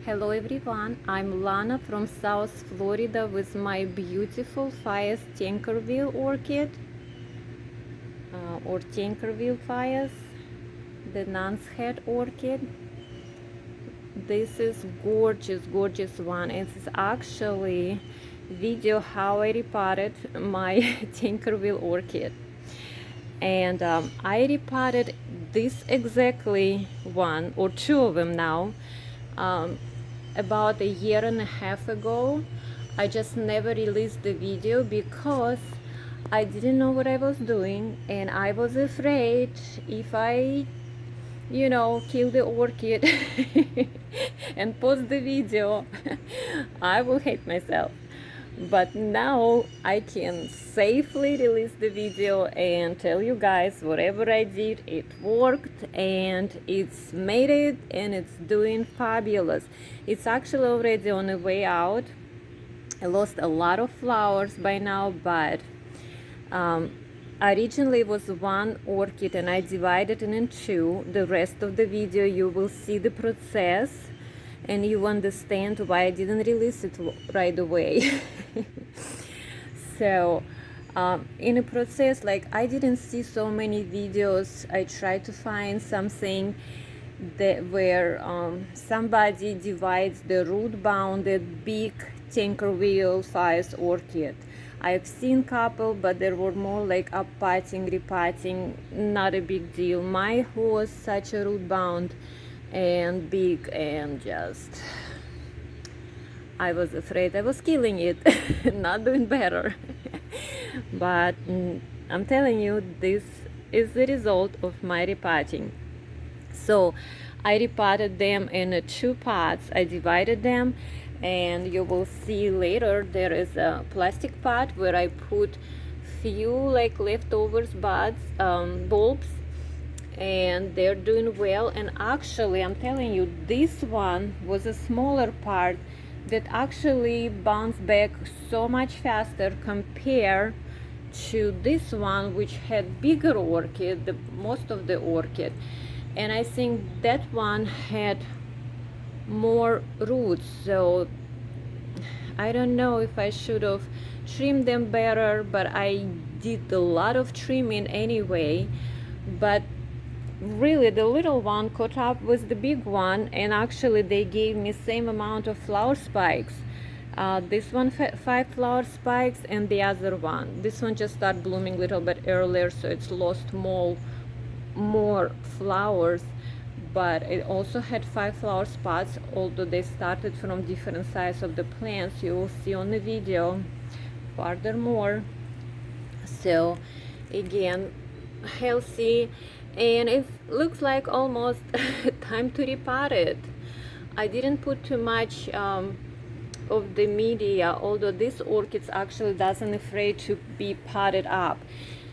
Hello everyone, I'm Lana from South Florida with my beautiful Phaius Tankerville orchid or Tankerville Phaius, the nun's head orchid. This is gorgeous one. It's actually video how I repotted my Tankerville orchid. And I repotted this exactly one or two of them now about a year and a half ago. I just never released the video because I didn't know what I was doing, and I was afraid if I kill the orchid and post the video I will hate myself. But now I can safely release the video and tell you guys whatever I did, it worked and it's made it and it's doing fabulous. It's actually already on the way out. I lost a lot of flowers by now, but originally it was one orchid and I divided it in two. The rest of the video you will see the process and you understand why I didn't release it right away. So in a process, like, I didn't see so many videos. I tried to find something that where somebody divides the root bounded big Tankerville Phaius orchid. I've seen couple, but there were more like uppotting, repotting, not a big deal. My was such a root bound and big, and just I was afraid I was killing it, not doing better. But I'm telling you, this is the result of my repotting. So I repotted them in two pots. I divided them, and you will see later there is a plastic pot where I put few like leftovers buds, bulbs, and they're doing well. And actually, I'm telling you, this one was a smaller part that actually bounced back so much faster compared to this one, which had bigger orchid, most of the orchid. And I think that one had more roots, so I don't know if I should have trimmed them better, but I did a lot of trimming anyway. But really the little one caught up with the big one, and actually they gave me same amount of flower spikes. This one 5 flower spikes, and the other one, this one just started blooming a little bit earlier, so it's lost more flowers, but it also had 5 flower spots, although they started from different size of the plants. You will see on the video furthermore. So again, healthy, and it looks like almost time to repot it. I didn't put too much of the media, although this orchid actually doesn't afraid to be potted up.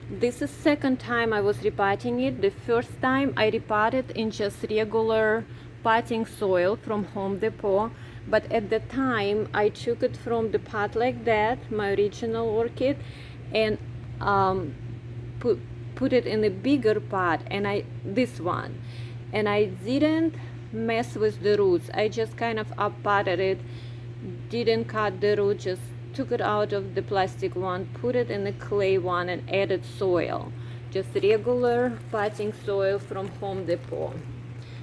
This is second time I was repotting it. The first time I repotted in just regular potting soil from Home Depot, but at the time I took it from the pot like that, my original orchid, and put it in a bigger pot, and this one, and I didn't mess with the roots. I just kind of up potted it, didn't cut the root, just took it out of the plastic one, put it in the clay one, and added soil, just regular potting soil from Home Depot.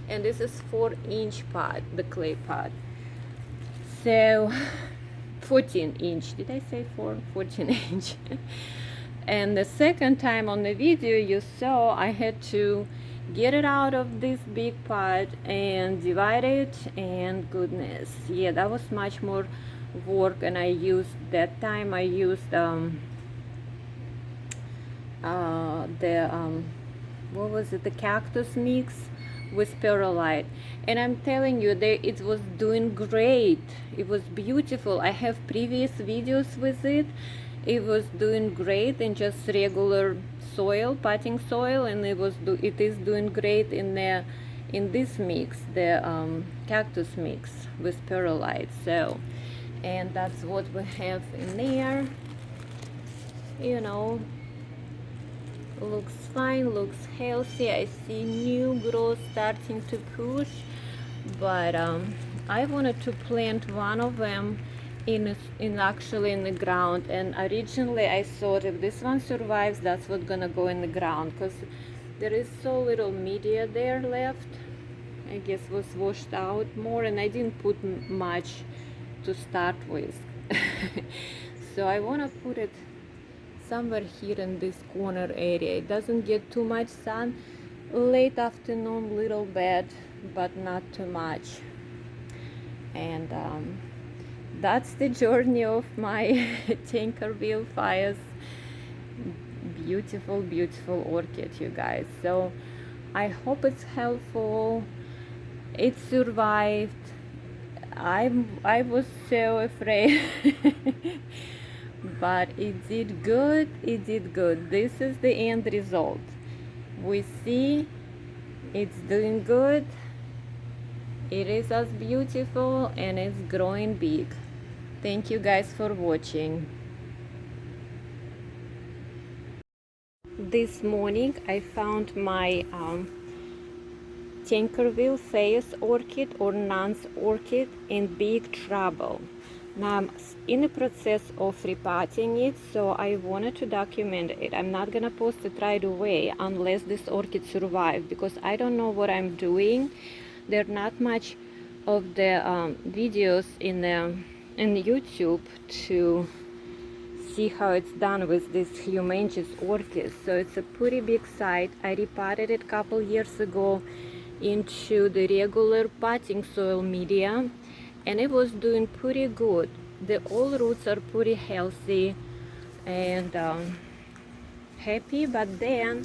And this is 4-inch pot, the clay pot. So 14-inch, did I say 14-inch? And the second time on the video you saw, I had to get it out of this big pot and divide it, and goodness, yeah, that was much more work. And I used that time, I used what was it, the cactus mix with perlite, and I'm telling you, it was doing great. It was beautiful. I have previous videos with it. It was doing great in just regular soil, potting soil, and it is doing great in this mix, the cactus mix with perlite. So, and that's what we have in there. You know, looks fine, looks healthy. I see new growth starting to push, but I wanted to plant one of them actually in the ground, and originally I thought if this one survives, that's what's gonna go in the ground, because there is so little media there left. I guess was washed out more, and I didn't put much to start with. So I want to put it somewhere here in this corner area. It doesn't get too much sun. Late afternoon, little bit, but not too much. And that's the journey of my Tankerville Phaius. Beautiful, beautiful orchid, you guys. So I hope it's helpful. It survived. I was so afraid. But it did good. It did good. This is the end result. We see it's doing good. It is as beautiful and it's growing big. Thank you guys for watching. This morning I found my Tankerville Phaius orchid or Nance orchid in big trouble. Now I'm in the process of repotting it, so I wanted to document it. I'm not gonna post it right away unless this orchid survives, because I don't know what I'm doing. There are not much of the videos in YouTube to see how it's done with this humongous orchid. So it's a pretty big site. I repotted it a couple years ago into the regular potting soil media, and it was doing pretty good. The old roots are pretty healthy and happy, but then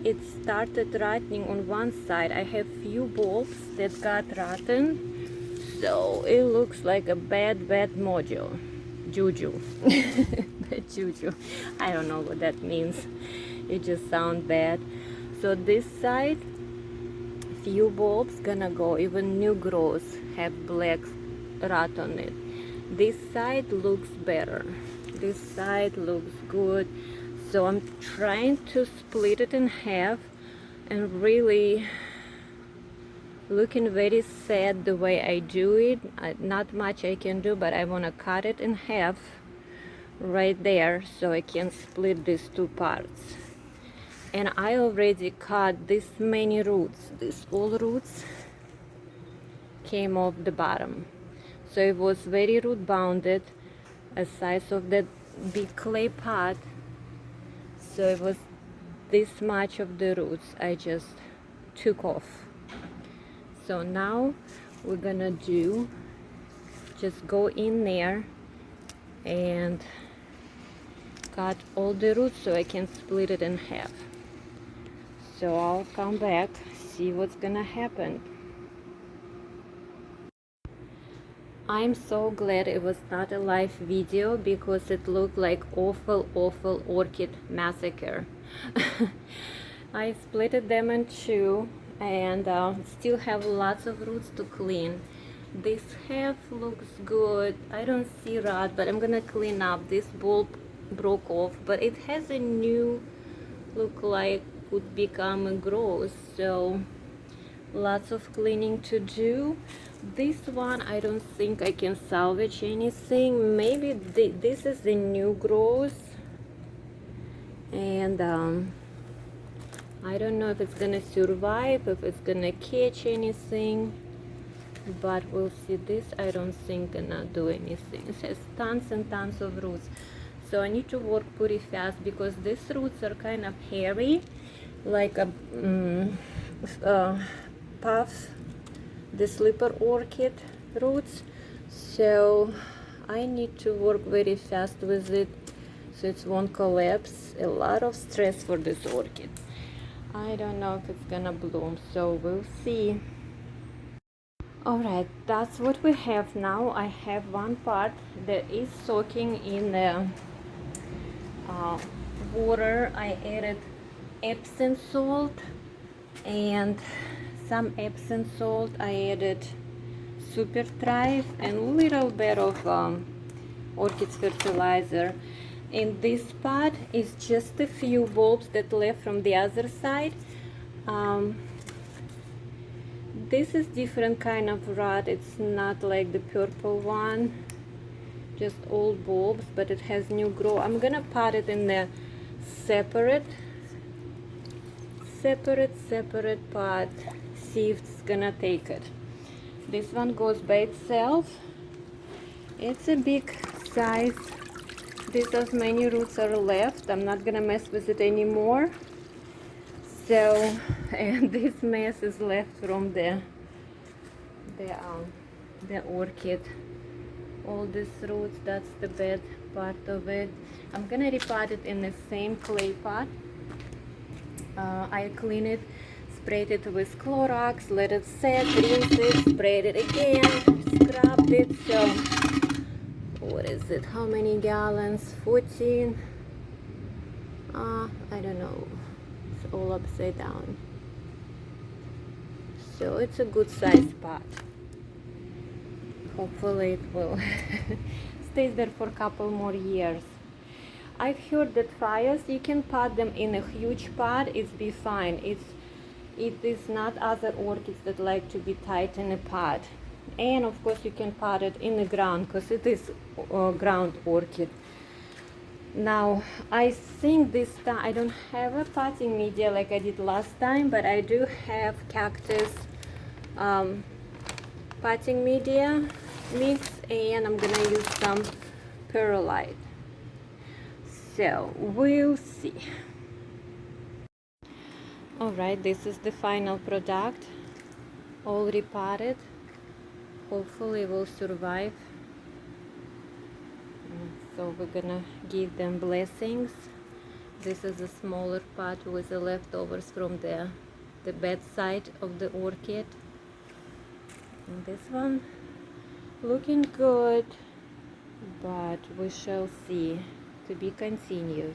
it started rotting on one side. I have few bulbs that got rotten, so it looks like a bad juju. Bad juju. I don't know what that means. It just sounds bad. So this side, few bulbs gonna go. Even new growths have black rot on it. This side looks better. This side looks good. So I'm trying to split it in half, and really looking very sad the way I do it. Not much I can do, but I want to cut it in half right there so I can split these two parts. And I already cut this many roots. These old roots came off the bottom, so it was very root bounded, a size of that big clay pot. So it was this much of the roots I just took off. So now we're gonna just go in there and cut all the roots so I can split it in half. So I'll come back, see what's gonna happen. I'm so glad it was not a live video, because it looked like awful orchid massacre. I split them in two and still have lots of roots to clean. This half looks good. I don't see rot, but I'm gonna clean up. This bulb broke off, but it has a new look like could become a growth, so lots of cleaning to do. This one I don't think I can salvage anything. Maybe this is the new growth, and I don't know if it's gonna survive, if it's gonna catch anything, but we'll see. This I don't think gonna do anything. It has tons and tons of roots, so I need to work pretty fast because these roots are kind of hairy, like a puff, the slipper orchid roots. So I need to work very fast with it so it won't collapse. A lot of stress for this orchid. I don't know if it's gonna bloom, so we'll see. Alright, that's what we have now. I have one part that is soaking in the water. I added Epsom salt and some Epsom salt. I added Super Thrive and a little bit of orchid fertilizer. In this pot is just a few bulbs that left from the other side. This is different kind of rod. It's not like the purple one, just old bulbs, but it has new growth. I'm gonna pot it in the separate pot, see if it's gonna take it. This one goes by itself. It's a big size. These as many roots are left. I'm not gonna mess with it anymore. So, and this mess is left from the orchid. All these roots, that's the bad part of it. I'm gonna repot it in the same clay pot. I clean it, sprayed it with Clorox, let it set, rinse it, sprayed it again, scrubbed it. So, what is it? How many gallons? 14. I don't know. It's all upside down. So it's a good size pot. Hopefully it will stay there for a couple more years. I've heard that Phaius, you can pot them in a huge pot, it's be fine. It is not other orchids that like to be tight in a pot. And of course you can pot it in the ground because it is ground orchid. Now I think this time I don't have a potting media like I did last time, but I do have cactus potting media mix, and I'm gonna use some perlite. So we'll see. Alright, this is the final product, all repotted. Hopefully will survive. So we're gonna give them blessings. This is a smaller pot with the leftovers from the bed side of the orchid. And this one looking good, but we shall see. To be continued.